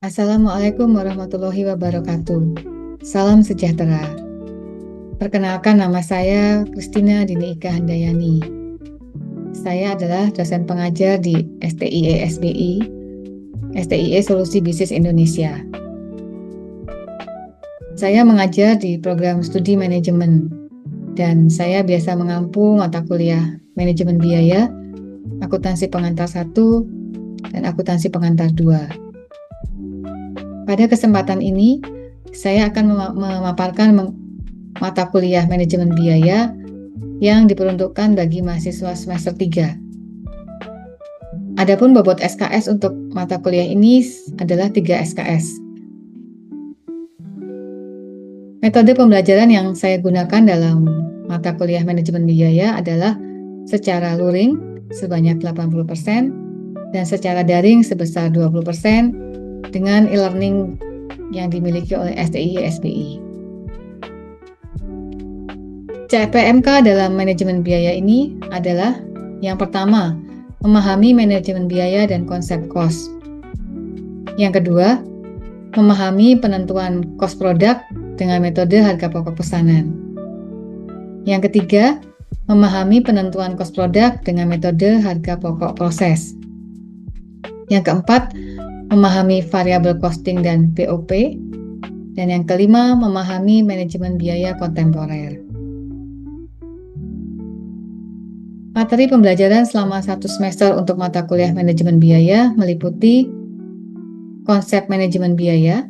Assalamualaikum warahmatullahi wabarakatuh. Salam sejahtera. Perkenalkan, nama saya Christina Dini Ika Handayani. Saya adalah dosen pengajar di STIE SBI, STIE Solusi Bisnis Indonesia. Saya mengajar di program studi manajemen dan saya biasa mengampu mata kuliah manajemen biaya, akuntansi pengantar 1, dan akuntansi pengantar 2. Pada kesempatan ini, saya akan memaparkan mata kuliah manajemen biaya yang diperuntukkan bagi mahasiswa semester 3. Adapun bobot SKS untuk mata kuliah ini adalah 3 SKS. Metode pembelajaran yang saya gunakan dalam mata kuliah manajemen biaya adalah secara luring sebanyak 80% dan secara daring sebesar 20% dengan e-learning yang dimiliki oleh STIE SBI. CPMK dalam manajemen biaya ini adalah yang pertama, memahami manajemen biaya dan konsep cost. Yang kedua, memahami penentuan cost produk dengan metode harga pokok pesanan. Yang ketiga, memahami penentuan cost produk dengan metode harga pokok proses. Yang keempat, memahami variabel costing dan BOP. Dan yang kelima, memahami manajemen biaya kontemporer. Materi pembelajaran selama 1 semester untuk mata kuliah manajemen biaya meliputi konsep manajemen biaya.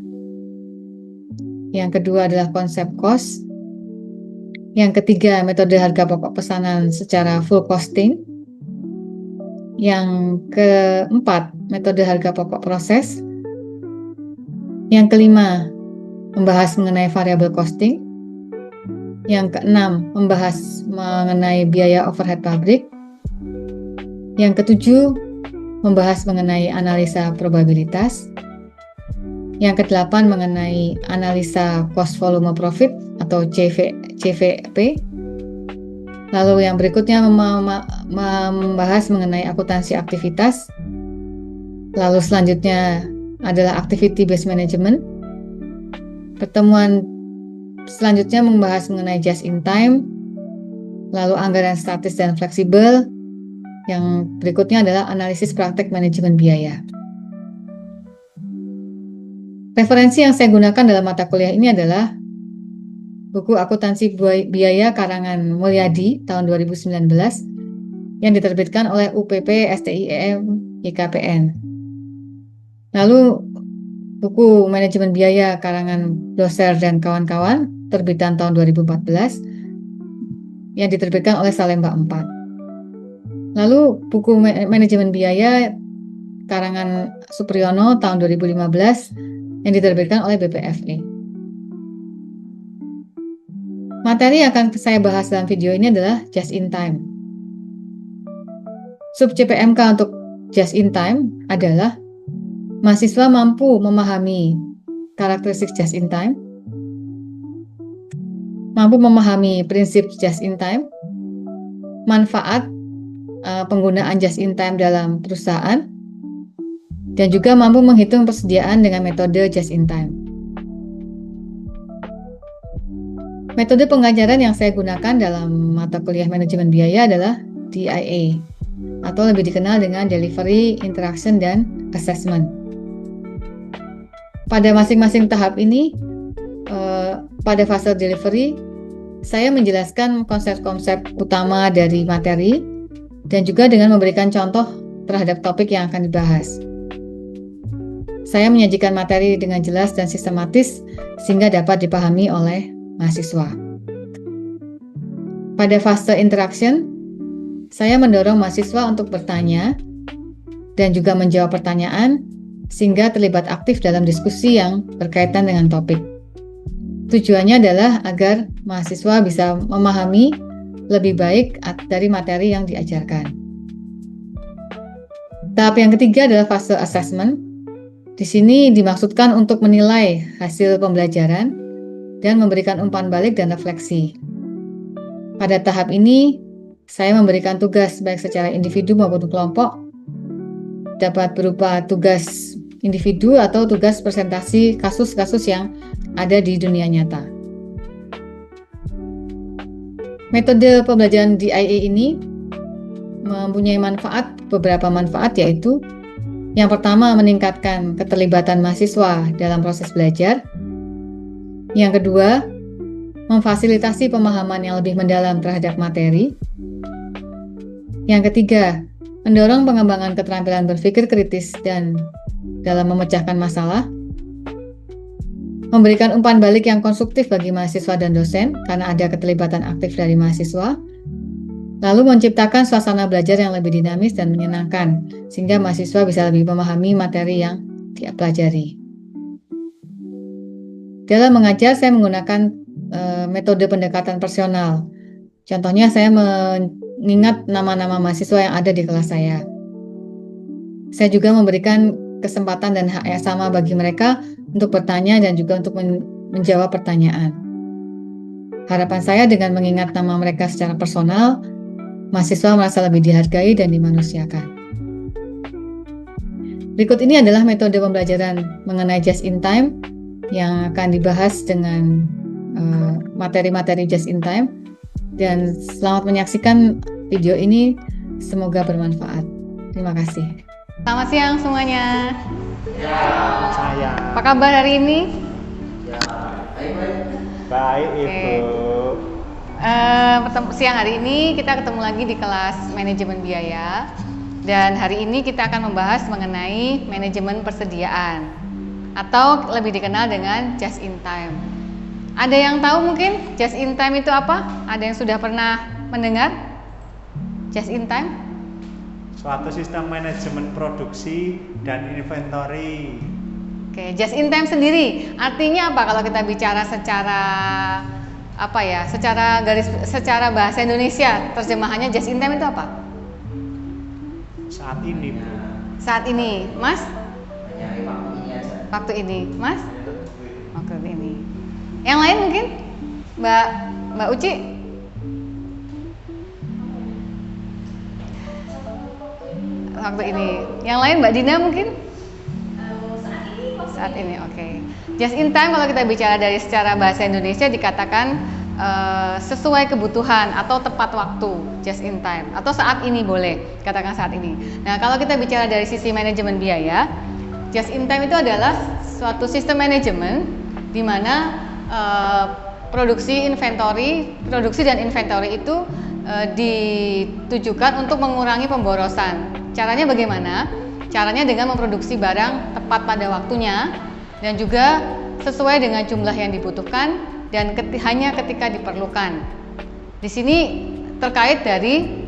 Yang kedua adalah konsep cost. Yang ketiga, metode harga pokok pesanan secara full costing. Yang keempat, metode harga pokok proses. Yang kelima, membahas mengenai variabel costing. Yang keenam, membahas mengenai biaya overhead pabrik. Yang ketujuh, membahas mengenai analisa probabilitas. Yang kedelapan, mengenai analisa cost volume profit atau CVP. Lalu yang berikutnya membahas mengenai akuntansi aktivitas. Lalu selanjutnya adalah activity based management. Pertemuan selanjutnya membahas mengenai just in time. Lalu anggaran statis dan fleksibel. Yang berikutnya adalah analisis praktek manajemen biaya. Referensi yang saya gunakan dalam mata kuliah ini adalah buku akuntansi biaya karangan Mulyadi tahun 2019 yang diterbitkan oleh UPP STIEM IKPN. Lalu buku manajemen biaya karangan Doser dan kawan-kawan terbitan tahun 2014 yang diterbitkan oleh Salemba 4. Lalu buku manajemen biaya karangan Supriyono tahun 2015 yang diterbitkan oleh BPFE. Materi yang akan saya bahas dalam video ini adalah just in time. Sub CPMK untuk just in time adalah mahasiswa mampu memahami karakteristik just in time, mampu memahami prinsip just in time, manfaat penggunaan just in time dalam perusahaan, dan juga mampu menghitung persediaan dengan metode just in time. Metode pengajaran yang saya gunakan dalam mata kuliah manajemen biaya adalah DIA atau lebih dikenal dengan Delivery, Interaction, dan Assessment. Pada masing-masing tahap ini, pada fase delivery, saya menjelaskan konsep-konsep utama dari materi dan juga dengan memberikan contoh terhadap topik yang akan dibahas. Saya menyajikan materi dengan jelas dan sistematis sehingga dapat dipahami oleh mahasiswa. Pada fase interaction, saya mendorong mahasiswa untuk bertanya dan juga menjawab pertanyaan sehingga terlibat aktif dalam diskusi yang berkaitan dengan topik. Tujuannya adalah agar mahasiswa bisa memahami lebih baik dari materi yang diajarkan. Tahap yang ketiga adalah fase assessment. Di sini dimaksudkan untuk menilai hasil pembelajaran dan memberikan umpan balik dan refleksi. Pada tahap ini, saya memberikan tugas baik secara individu maupun kelompok, dapat berupa tugas individu atau tugas presentasi kasus-kasus yang ada di dunia nyata. Metode pembelajaran DIA ini mempunyai beberapa manfaat, yaitu yang pertama, meningkatkan keterlibatan mahasiswa dalam proses belajar. Yang kedua, memfasilitasi pemahaman yang lebih mendalam terhadap materi. Yang ketiga, mendorong pengembangan keterampilan berpikir kritis dan dalam memecahkan masalah. Memberikan umpan balik yang konstruktif bagi mahasiswa dan dosen karena ada keterlibatan aktif dari mahasiswa. Lalu menciptakan suasana belajar yang lebih dinamis dan menyenangkan, sehingga mahasiswa bisa lebih memahami materi yang dia pelajari. Dalam mengajar, saya menggunakan metode pendekatan personal. Contohnya, saya mengingat nama-nama mahasiswa yang ada di kelas saya. Saya juga memberikan kesempatan dan hak yang sama bagi mereka untuk bertanya dan juga untuk menjawab pertanyaan. Harapan saya dengan mengingat nama mereka secara personal, mahasiswa merasa lebih dihargai dan dimanusiakan. Berikut ini adalah metode pembelajaran mengenai just in time yang akan dibahas dengan materi-materi just in time. Dan selamat menyaksikan video ini, semoga bermanfaat. Terima kasih. Selamat siang semuanya. Ya, saya. Apa kabar hari ini? Ya, baik Ibu. Siang hari ini kita ketemu lagi di kelas manajemen biaya, dan hari ini kita akan membahas mengenai manajemen persediaan atau lebih dikenal dengan just in time. Ada yang tahu mungkin just in time itu apa? Ada yang sudah pernah mendengar just in time? Suatu sistem manajemen produksi dan inventory. Oke, just in time sendiri artinya apa kalau kita bicara secara secara bahasa Indonesia, terjemahannya just in time itu apa? Saat ini, Bu. Saat ini, Mas? Waktu ini aja. Waktu ini, Mas? Waktu ini. Yang lain mungkin? Mbak Uci? Waktu ini. Yang lain Mbak Dina mungkin? Saat ini, oke. Just in time kalau kita bicara dari secara bahasa Indonesia dikatakan sesuai kebutuhan atau tepat waktu, just in time, atau saat ini boleh katakan saat ini. Nah, kalau kita bicara dari sisi manajemen biaya, just in time itu adalah suatu sistem manajemen di mana produksi dan inventory itu ditujukan untuk mengurangi pemborosan. Caranya bagaimana? Caranya dengan memproduksi barang tepat pada waktunya dan juga sesuai dengan jumlah yang dibutuhkan dan hanya ketika diperlukan. Di sini terkait dari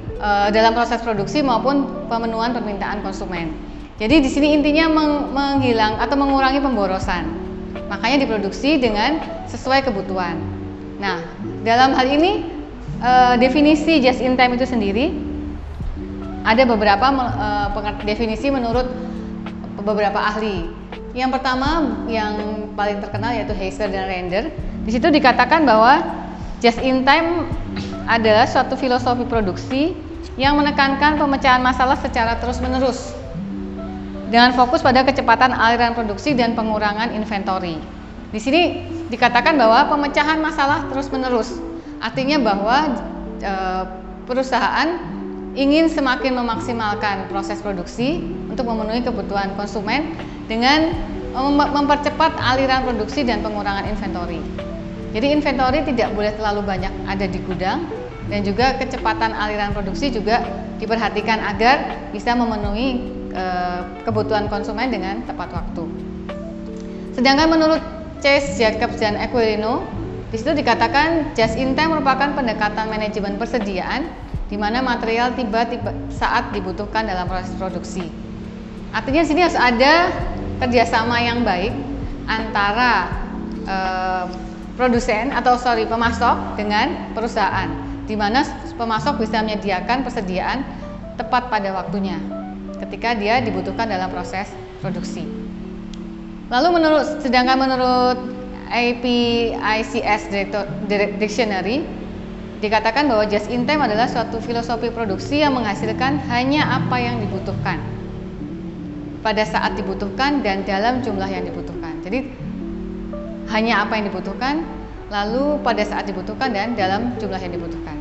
dalam proses produksi maupun pemenuhan permintaan konsumen. Jadi di sini intinya mengurangi pemborosan. Makanya diproduksi dengan sesuai kebutuhan. Nah, dalam hal ini definisi just in time itu sendiri ada beberapa definisi menurut beberapa ahli. Yang pertama yang paling terkenal yaitu Heiser dan Render. Di situ dikatakan bahwa just in time adalah suatu filosofi produksi yang menekankan pemecahan masalah secara terus-menerus dengan fokus pada kecepatan aliran produksi dan pengurangan inventory. Di sini dikatakan bahwa pemecahan masalah terus-menerus, artinya bahwa perusahaan ingin semakin memaksimalkan proses produksi untuk memenuhi kebutuhan konsumen dengan mempercepat aliran produksi dan pengurangan inventory. Jadi inventory tidak boleh terlalu banyak ada di gudang dan juga kecepatan aliran produksi juga diperhatikan agar bisa memenuhi kebutuhan konsumen dengan tepat waktu. Sedangkan menurut Chase, Jacobs, dan Aquilino, di situ dikatakan just in time merupakan pendekatan manajemen persediaan di mana material tiba saat dibutuhkan dalam proses produksi. Artinya di sini harus ada kerjasama yang baik antara pemasok dengan perusahaan, di mana pemasok bisa menyediakan persediaan tepat pada waktunya ketika dia dibutuhkan dalam proses produksi. Lalu sedangkan menurut APICS Dictionary dikatakan bahwa just in time adalah suatu filosofi produksi yang menghasilkan hanya apa yang dibutuhkan. pada saat dibutuhkan dan dalam jumlah yang dibutuhkan. Jadi hanya apa yang dibutuhkan, lalu pada saat dibutuhkan dan dalam jumlah yang dibutuhkan.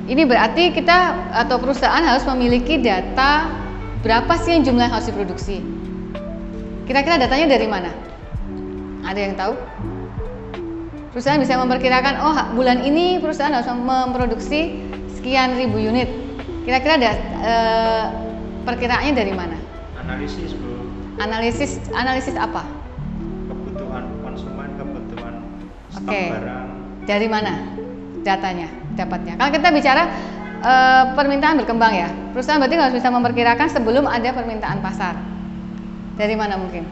Ini berarti kita atau perusahaan harus memiliki data berapa sih yang jumlah yang harus diproduksi. Kira-kira datanya dari mana? Ada yang tahu? Perusahaan bisa memperkirakan, oh bulan ini perusahaan harus memproduksi sekian ribu unit. Kira-kira perkiraannya dari mana? Analisis, Bu. Analisis apa? Kebutuhan konsumen, kebutuhan stok Oke. barang. Dari mana datanya dapatnya? Kalau kita bicara permintaan berkembang ya, perusahaan berarti harus bisa memperkirakan sebelum ada permintaan pasar. Dari mana mungkin?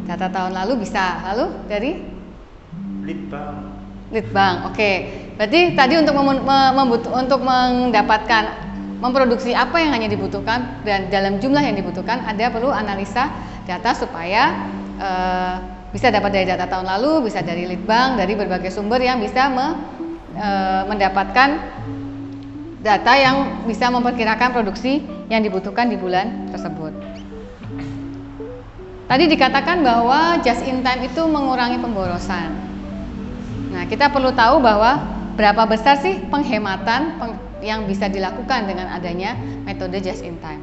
Data tahun lalu bisa. Lalu dari Lead Bank. Oke. Berarti tadi untuk untuk mendapatkan memproduksi apa yang hanya dibutuhkan dan dalam jumlah yang dibutuhkan, ada perlu analisa data supaya bisa dapat dari data tahun lalu, bisa dari Lead Bank, dari berbagai sumber yang bisa mendapatkan data yang bisa memperkirakan produksi yang dibutuhkan di bulan tersebut. Tadi dikatakan bahwa just in time itu mengurangi pemborosan. Nah, kita perlu tahu bahwa berapa besar sih penghematan yang bisa dilakukan dengan adanya metode just in time.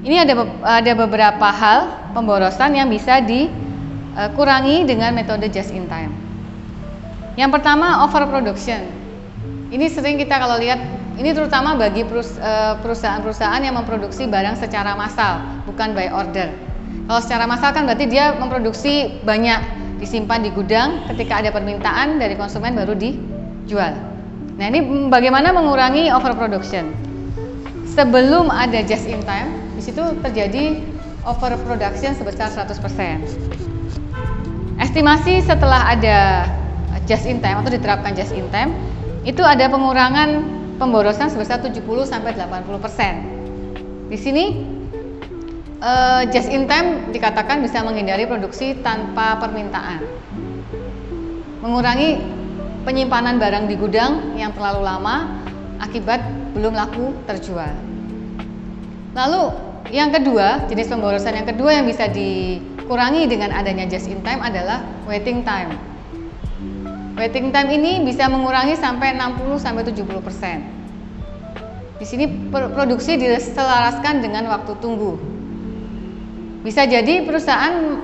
Ini ada beberapa hal pemborosan yang bisa dikurangi dengan metode just in time. Yang pertama, overproduction. Ini sering kita kalau lihat, ini terutama bagi perusahaan-perusahaan yang memproduksi barang secara massal, bukan by order. Kalau secara massal kan berarti dia memproduksi banyak, disimpan di gudang, ketika ada permintaan dari konsumen baru dijual. Nah, ini bagaimana mengurangi overproduction? Sebelum ada just in time, di situ terjadi overproduction sebesar 100%. Estimasi setelah ada just in time atau diterapkan just in time, itu ada pengurangan pemborosan sebesar 70-80%. Di sini just in time dikatakan bisa menghindari produksi tanpa permintaan, mengurangi penyimpanan barang di gudang yang terlalu lama akibat belum laku terjual. Lalu yang kedua, jenis pemborosan yang kedua yang bisa dikurangi dengan adanya just in time adalah waiting time. Waiting time ini bisa mengurangi sampai 60-70%. Di sini produksi diselaraskan dengan waktu tunggu. Bisa jadi perusahaan,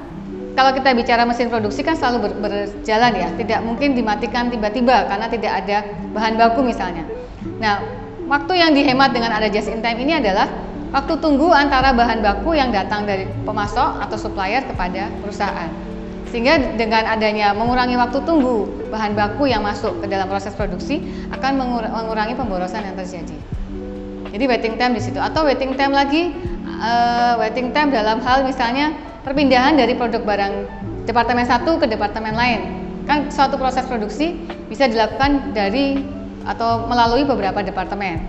kalau kita bicara mesin produksi kan selalu berjalan ya, tidak mungkin dimatikan tiba-tiba karena tidak ada bahan baku misalnya. Nah, waktu yang dihemat dengan ada just in time ini adalah waktu tunggu antara bahan baku yang datang dari pemasok atau supplier kepada perusahaan. Sehingga dengan adanya mengurangi waktu tunggu bahan baku yang masuk ke dalam proses produksi akan mengurangi pemborosan yang terjadi. Jadi waiting time di situ, atau waiting time lagi, waiting time dalam hal misalnya perpindahan dari produk barang departemen satu ke departemen lain. Kan suatu proses produksi bisa dilakukan dari atau melalui beberapa departemen.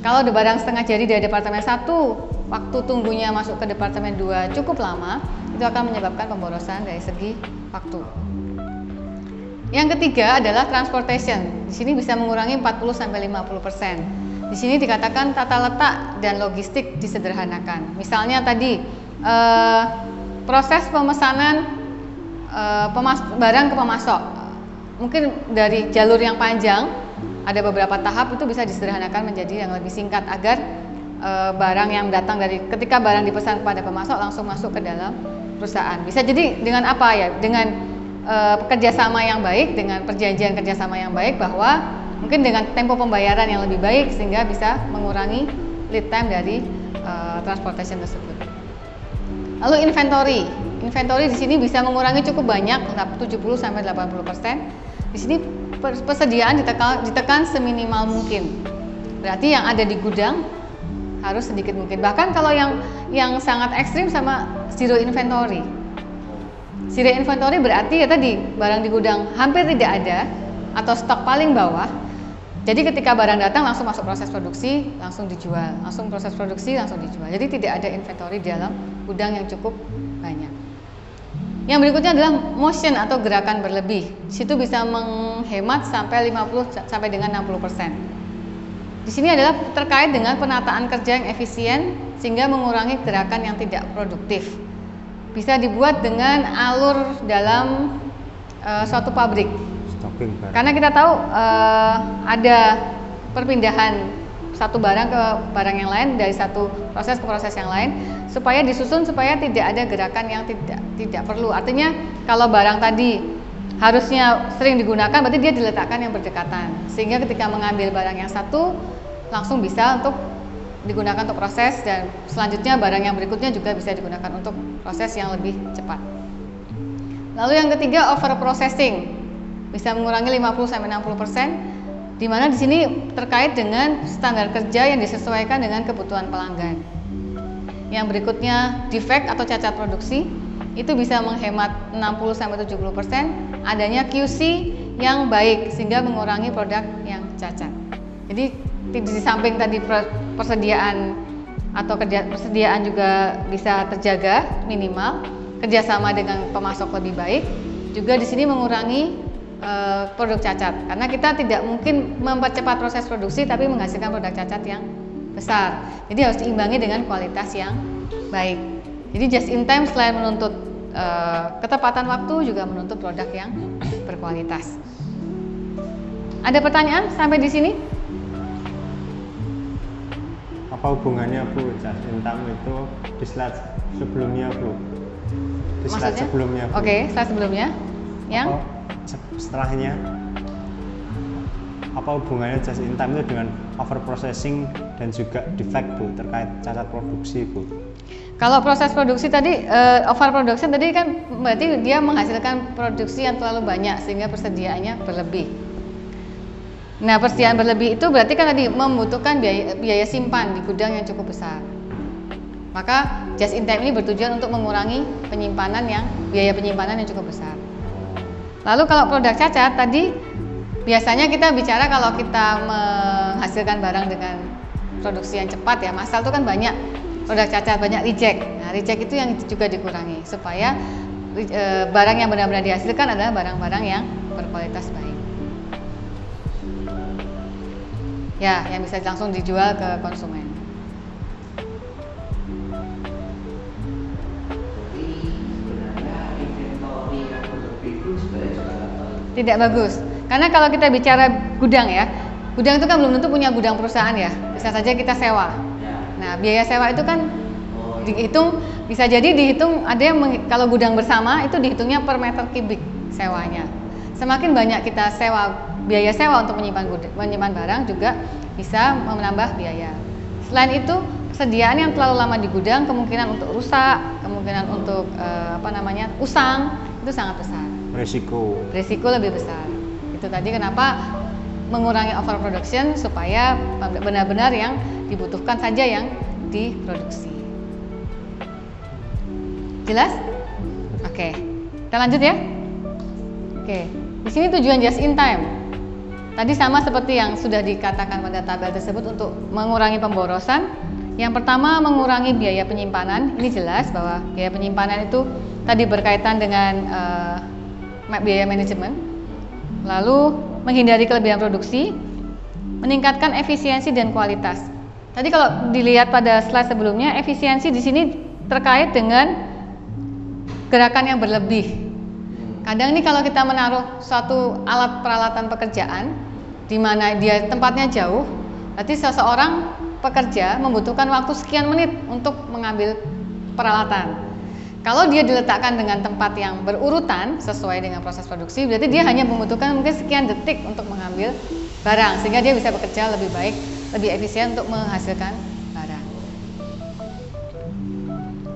Kalau barang setengah jadi dari departemen satu, waktu tunggunya masuk ke departemen 2 cukup lama, itu akan menyebabkan pemborosan dari segi waktu. Yang ketiga adalah transportation. Di sini bisa mengurangi 40-50%. Di sini dikatakan tata letak dan logistik disederhanakan. Misalnya tadi proses pemesanan barang ke pemasok, mungkin dari jalur yang panjang ada beberapa tahap, itu bisa disederhanakan menjadi yang lebih singkat agar barang yang datang dari ketika barang dipesan kepada pemasok langsung masuk ke dalam perusahaan. Bisa jadi dengan apa ya? Dengan kerjasama yang baik, dengan perjanjian kerjasama yang baik, bahwa mungkin dengan tempo pembayaran yang lebih baik sehingga bisa mengurangi lead time dari transportation tersebut. Lalu inventory di sini bisa mengurangi cukup banyak, 70-80%. Di sini persediaan ditekan seminimal mungkin. Berarti yang ada di gudang harus sedikit mungkin. Bahkan kalau yang sangat ekstrim sama zero inventory. Zero inventory berarti ya tadi barang di gudang hampir tidak ada atau stok paling bawah. Jadi ketika barang datang langsung masuk proses produksi, langsung dijual, langsung proses produksi, langsung dijual. Jadi tidak ada inventory di dalam gudang yang cukup banyak. Yang berikutnya adalah motion atau gerakan berlebih. Di situ bisa menghemat sampai 50 sampai dengan 60%. di sini adalah terkait dengan penataan kerja yang efisien sehingga mengurangi gerakan yang tidak produktif. Bisa dibuat dengan alur dalam suatu pabrik. Stocking barang. Karena kita tahu ada perpindahan satu barang ke barang yang lain, dari satu proses ke proses yang lain, supaya disusun supaya tidak ada gerakan yang tidak perlu. Artinya kalau barang tadi harusnya sering digunakan, berarti dia diletakkan yang berdekatan, sehingga ketika mengambil barang yang satu langsung bisa untuk digunakan untuk proses, dan selanjutnya barang yang berikutnya juga bisa digunakan untuk proses yang lebih cepat. Lalu yang ketiga, over processing, bisa mengurangi 50-60%, di mana di sini terkait dengan standar kerja yang disesuaikan dengan kebutuhan pelanggan. Yang berikutnya, defect atau cacat produksi, itu bisa menghemat 60-70%, adanya QC yang baik sehingga mengurangi produk yang cacat. Jadi di samping tadi persediaan atau persediaan juga bisa terjaga minimal, kerjasama dengan pemasok lebih baik, juga di sini mengurangi produk cacat, karena kita tidak mungkin mempercepat proses produksi tapi menghasilkan produk cacat yang besar. Jadi harus diimbangi dengan kualitas yang baik. Jadi just in time selain menuntut ketepatan waktu, juga menuntut produk yang berkualitas. Ada pertanyaan sampai di sini? Apa hubungannya Bu, just in time itu di slide sebelumnya Bu? Di slide Maksudnya? sebelumnya Bu. Oke, slide sebelumnya. Yang Setelahnya, apa hubungannya just in time itu dengan over processing dan juga defect Bu, terkait cacat produksi Bu? kalau proses produksi tadi, over production tadi kan berarti dia menghasilkan produksi yang terlalu banyak sehingga persediaannya berlebih. Nah, persediaan berlebih itu berarti kan tadi membutuhkan biaya simpan di gudang yang cukup besar. Maka just in time ini bertujuan untuk mengurangi biaya penyimpanan yang cukup besar. Lalu kalau produk cacat tadi, biasanya kita bicara kalau kita menghasilkan barang dengan produksi yang cepat ya, massal itu kan banyak produk cacat, banyak reject. Nah, reject itu yang juga dikurangi supaya barang yang benar-benar dihasilkan adalah barang-barang yang berkualitas baik. Ya, yang bisa langsung dijual ke konsumen. Jadi sebenarnya inventory yang berlebih itu sebenarnya juga Tidak bagus. Karena kalau kita bicara gudang ya, gudang itu kan belum tentu punya gudang perusahaan ya. Bisa saja kita sewa. ya. Nah, biaya sewa itu kan Oh, dihitung, bisa jadi dihitung, ada yang kalau gudang bersama itu dihitungnya per meter kubik sewanya. Semakin banyak kita biaya sewa untuk menyimpan barang juga bisa menambah biaya. Selain itu, persediaan yang terlalu lama di gudang kemungkinan untuk rusak, kemungkinan untuk usang itu sangat besar. Risiko lebih besar. Itu tadi kenapa mengurangi overproduction, supaya benar-benar yang dibutuhkan saja yang diproduksi. Jelas? Oke. Kita lanjut ya. Oke. Di sini tujuan just in time. Tadi sama seperti yang sudah dikatakan pada tabel tersebut untuk mengurangi pemborosan. Yang pertama, mengurangi biaya penyimpanan. Ini jelas bahwa biaya penyimpanan itu tadi berkaitan dengan biaya manajemen. Lalu menghindari kelebihan produksi, meningkatkan efisiensi dan kualitas. Tadi kalau dilihat pada slide sebelumnya, efisiensi di sini terkait dengan gerakan yang berlebih. Kadang ini kalau kita menaruh suatu alat peralatan pekerjaan di mana dia tempatnya jauh, berarti seseorang pekerja membutuhkan waktu sekian menit untuk mengambil peralatan. Kalau dia diletakkan dengan tempat yang berurutan sesuai dengan proses produksi, berarti dia hanya membutuhkan mungkin sekian detik untuk mengambil barang, sehingga dia bisa bekerja lebih baik, lebih efisien untuk menghasilkan barang.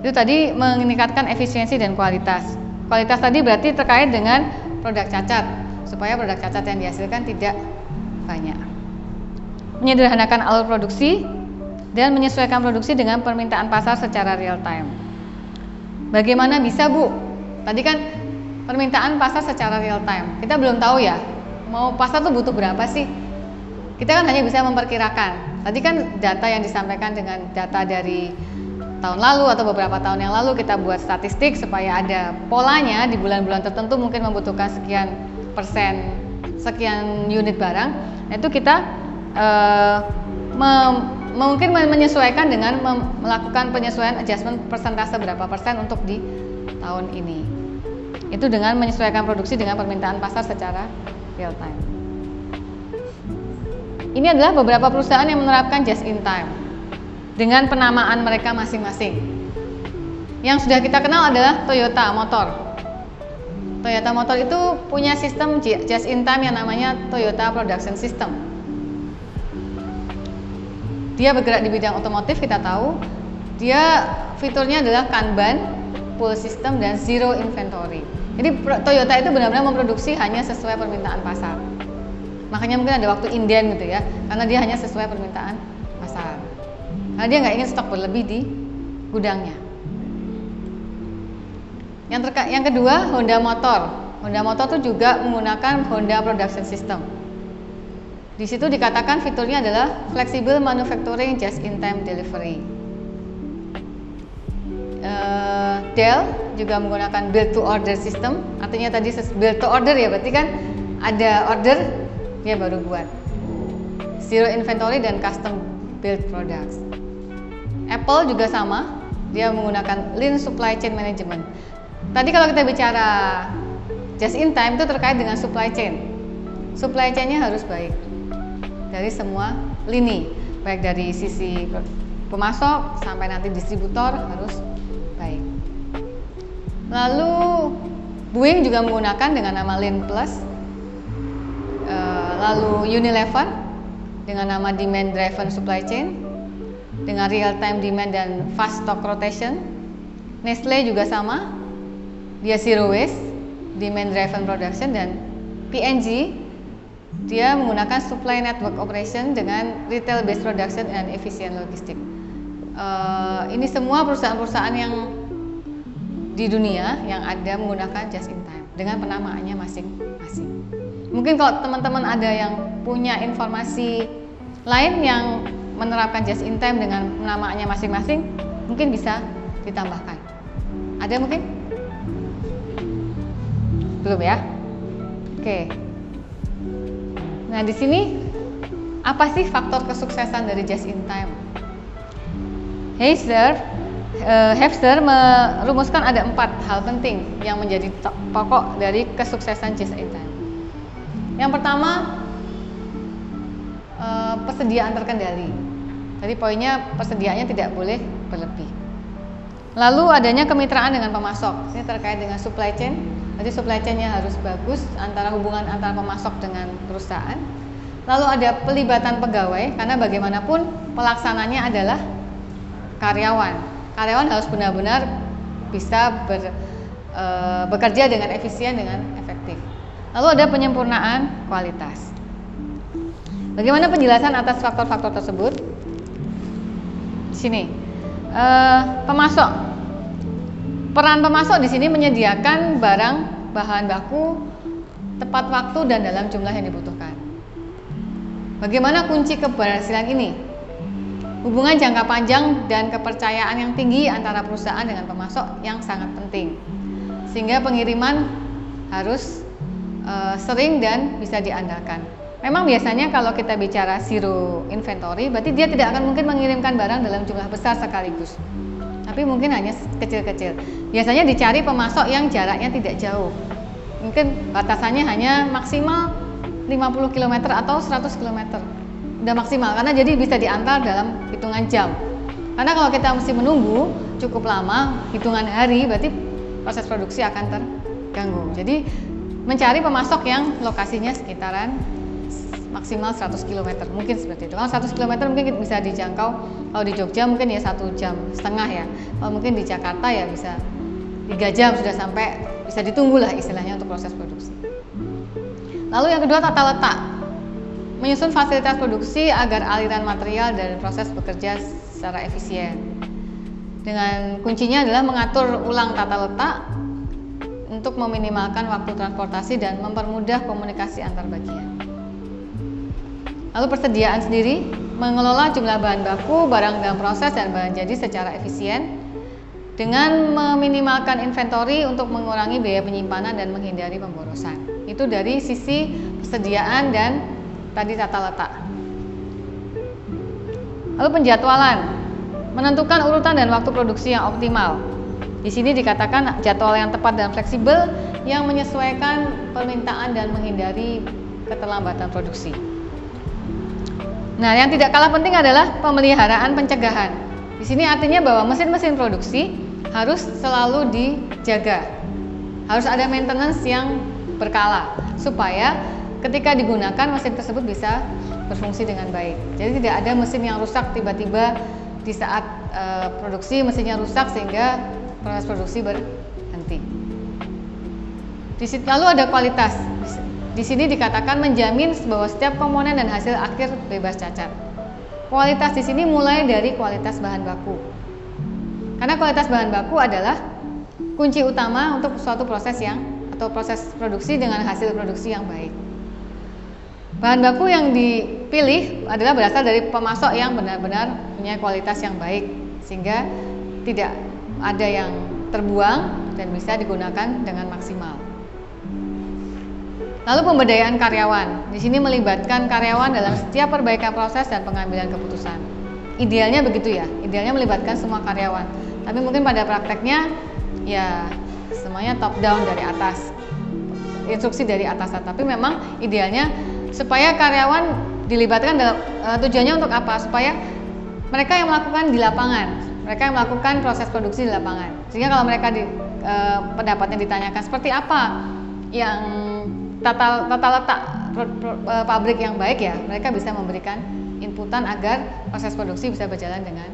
Itu tadi meningkatkan efisiensi dan kualitas. Kualitas tadi berarti terkait dengan produk cacat, supaya produk cacat yang dihasilkan tidak banyak. Menyederhanakan alur produksi dan menyesuaikan produksi dengan permintaan pasar secara real time. Bagaimana bisa Bu? Tadi kan permintaan pasar secara real time. Kita belum tahu ya, mau pasar tuh butuh berapa sih? Kita kan hanya bisa memperkirakan. Tadi kan data yang disampaikan dengan data dari tahun lalu atau beberapa tahun yang lalu, kita buat statistik supaya ada polanya di bulan-bulan tertentu mungkin membutuhkan sekian persen, sekian unit barang. Nah, itu kita mungkin menyesuaikan dengan melakukan penyesuaian adjustment persentase berapa persen untuk di tahun ini. Itu dengan menyesuaikan produksi dengan permintaan pasar secara real time. Ini adalah beberapa perusahaan yang menerapkan just in time dengan penamaan mereka masing-masing. Yang sudah kita kenal adalah Toyota Motor. Toyota Motor itu punya sistem just in time yang namanya Toyota Production System. Dia bergerak di bidang otomotif, kita tahu. Dia fiturnya adalah Kanban, Pull System, dan Zero Inventory. Jadi Toyota itu benar-benar memproduksi hanya sesuai permintaan pasar. Makanya mungkin ada waktu inden gitu ya, karena dia hanya sesuai permintaan pasar. Karena dia nggak ingin stok berlebih di gudangnya. Yang kedua, Honda Motor. Honda Motor itu juga menggunakan Honda Production System. Di situ dikatakan fiturnya adalah Flexible Manufacturing Just-in-Time Delivery. Dell juga menggunakan Build to Order System. Artinya tadi Build to Order ya, berarti kan ada order dia baru buat. Zero Inventory dan Custom Build Products. Apple juga sama, dia menggunakan Lean Supply Chain Management. Tadi kalau kita bicara just in time itu terkait dengan supply chain. Supply chain-nya harus baik dari semua lini, baik dari sisi pemasok sampai nanti distributor harus baik. Lalu Boeing juga menggunakan dengan nama Lean Plus. Lalu Unilever dengan nama Demand Driven Supply Chain dengan Real Time Demand dan Fast Stock Rotation. Nestle juga sama, dia Zero Waste, Demand Driven Production, dan P&G dia menggunakan Supply Network Operation dengan Retail Based Production and Efficient Logistics. Ini semua perusahaan-perusahaan yang di dunia yang ada menggunakan just in time dengan penamaannya masing-masing. Mungkin kalau teman-teman ada yang punya informasi lain yang menerapkan just in time dengan penamaannya masing-masing, mungkin bisa ditambahkan. Ada mungkin? Belum ya? Oke. Nah, di sini apa sih faktor kesuksesan dari just in time? Heffter merumuskan ada 4 hal penting yang menjadi pokok dari kesuksesan just in time. Yang pertama, persediaan terkendali. Tadi poinnya persediaannya tidak boleh berlebih. Lalu adanya kemitraan dengan pemasok. Ini terkait dengan supply chain. Jadi supply chain-nya harus bagus antara hubungan antara pemasok dengan perusahaan. Lalu ada pelibatan pegawai karena bagaimanapun pelaksananya adalah karyawan. Karyawan harus benar-benar bisa bekerja dengan efisien, dengan efektif. Lalu ada penyempurnaan kualitas. Bagaimana penjelasan atas faktor-faktor tersebut? Di sini, pemasok. Peran pemasok di sini menyediakan barang, bahan baku, tepat waktu dan dalam jumlah yang dibutuhkan. Bagaimana kunci keberhasilan ini? Hubungan jangka panjang dan kepercayaan yang tinggi antara perusahaan dengan pemasok yang sangat penting. Sehingga pengiriman harus sering dan bisa diandalkan. Memang biasanya kalau kita bicara zero inventory, berarti dia tidak akan mungkin mengirimkan barang dalam jumlah besar sekaligus. Tapi mungkin hanya kecil-kecil. Biasanya dicari pemasok yang jaraknya tidak jauh. Mungkin batasannya hanya maksimal 50 km atau 100 km. Udah maksimal, karena jadi bisa diantar dalam hitungan jam. Karena kalau kita mesti menunggu cukup lama, hitungan hari, berarti proses produksi akan terganggu. Jadi mencari pemasok yang lokasinya sekitaran maksimal 100 km, mungkin seperti itu. Kalau 100 km mungkin bisa dijangkau, kalau di Jogja mungkin ya 1,5 jam ya. Kalau mungkin di Jakarta ya bisa 3 jam sudah sampai, bisa ditunggu lah istilahnya untuk proses produksi. Lalu yang kedua, tata letak. Menyusun fasilitas produksi agar aliran material dan proses bekerja secara efisien. Dengan kuncinya adalah mengatur ulang tata letak untuk meminimalkan waktu transportasi dan mempermudah komunikasi antar bagian. Lalu persediaan sendiri, mengelola jumlah bahan baku, barang dalam proses, dan bahan jadi secara efisien dengan meminimalkan inventory untuk mengurangi biaya penyimpanan dan menghindari pemborosan. Itu dari sisi persediaan dan tadi tata letak. Lalu penjadwalan, menentukan urutan dan waktu produksi yang optimal. Di sini dikatakan jadwal yang tepat dan fleksibel yang menyesuaikan permintaan dan menghindari keterlambatan produksi. Nah, yang tidak kalah penting adalah pemeliharaan pencegahan. Di sini artinya bahwa mesin-mesin produksi harus selalu dijaga. Harus ada maintenance yang berkala supaya ketika digunakan mesin tersebut bisa berfungsi dengan baik. Jadi tidak ada mesin yang rusak tiba-tiba di saat produksi mesinnya rusak sehingga proses produksi berhenti. Lalu ada kualitas. Di sini dikatakan menjamin bahwa setiap komponen dan hasil akhir bebas cacat. Kualitas di sini mulai dari kualitas bahan baku. Karena kualitas bahan baku adalah kunci utama untuk suatu proses proses produksi dengan hasil produksi yang baik. Bahan baku yang dipilih adalah berasal dari pemasok yang benar-benar punya kualitas yang baik sehingga tidak ada yang terbuang dan bisa digunakan dengan maksimal. Lalu pemberdayaan karyawan. Di sini melibatkan karyawan dalam setiap perbaikan proses dan pengambilan keputusan. Idealnya begitu ya, idealnya melibatkan semua karyawan. Tapi mungkin pada prakteknya ya semuanya top down dari atas, instruksi dari atasan. Tapi memang idealnya supaya karyawan dilibatkan dalam tujuannya untuk apa? Supaya mereka yang melakukan di lapangan, mereka yang melakukan proses produksi di lapangan. Sehingga kalau mereka pendapatnya ditanyakan seperti apa yang tata letak pabrik yang baik ya, mereka bisa memberikan inputan agar proses produksi bisa berjalan dengan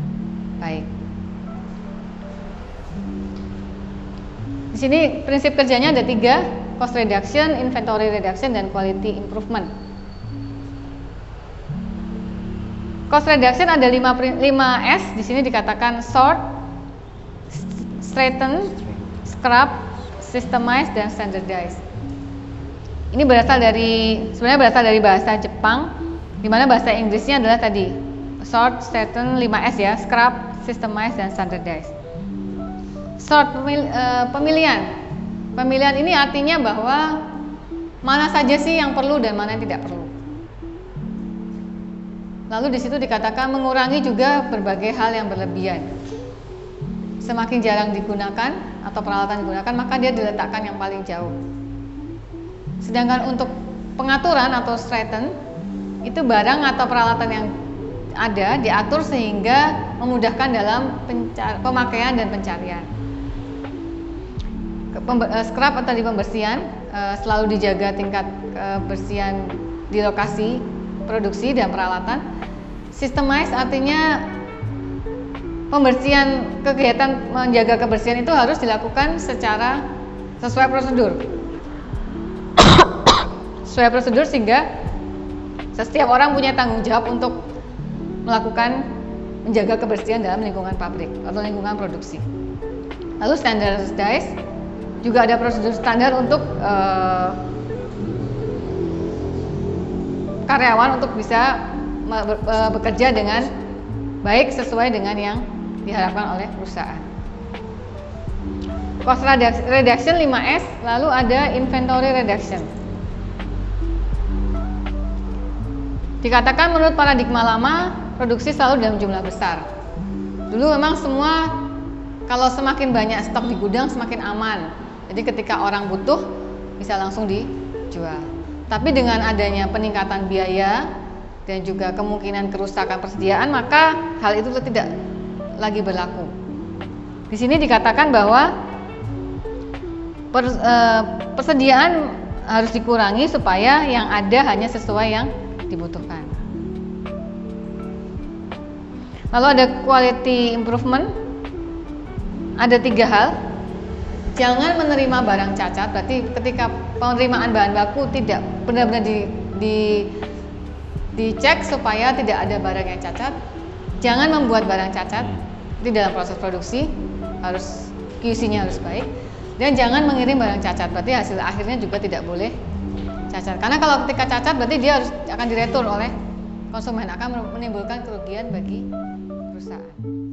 baik. Di sini prinsip kerjanya ada 3, cost reduction, inventory reduction, dan quality improvement. Cost reduction ada 5S, di sini dikatakan sort, straighten, scrap, systemize, dan standardize. Ini sebenarnya berasal dari bahasa Jepang, di mana bahasa Inggrisnya adalah tadi sort, straighten, 5S ya, scrap, systemize, dan standardize. Sort, pemilihan ini artinya bahwa mana saja sih yang perlu dan mana yang tidak perlu. Lalu di situ dikatakan mengurangi juga berbagai hal yang berlebihan. Semakin jarang digunakan atau peralatan digunakan, maka dia diletakkan yang paling jauh. Sedangkan untuk pengaturan atau straighten, itu barang atau peralatan yang ada diatur sehingga memudahkan dalam pemakaian dan pencarian. Scrap atau di pembersihan, selalu dijaga tingkat kebersihan di lokasi produksi dan peralatan. Systemize artinya pembersihan, kegiatan menjaga kebersihan itu harus dilakukan secara sesuai prosedur. Sesuai prosedur sehingga setiap orang punya tanggung jawab untuk melakukan menjaga kebersihan dalam lingkungan pabrik atau lingkungan produksi. Lalu standardize, juga ada prosedur standar untuk karyawan untuk bisa bekerja dengan baik sesuai dengan yang diharapkan oleh perusahaan. Cost reduction 5S, lalu ada inventory reduction. Dikatakan menurut paradigma lama, produksi selalu dalam jumlah besar. Dulu memang semua, kalau semakin banyak stok di gudang semakin aman. Jadi ketika orang butuh bisa langsung dijual. Tapi dengan adanya peningkatan biaya dan juga kemungkinan kerusakan persediaan, maka hal itu tidak lagi berlaku. Di sini dikatakan bahwa persediaan harus dikurangi supaya yang ada hanya sesuai yang dibutuhkan. Lalu ada quality improvement, ada 3 hal. Jangan menerima barang cacat, berarti ketika penerimaan bahan baku tidak benar-benar dicek supaya tidak ada barang yang cacat. Jangan membuat barang cacat di dalam proses produksi, harus QC-nya harus baik. Dan jangan mengirim barang cacat, berarti hasil akhirnya juga tidak boleh cacat. Karena kalau ketika cacat berarti dia akan diretur oleh konsumen, akan menimbulkan kerugian bagi perusahaan.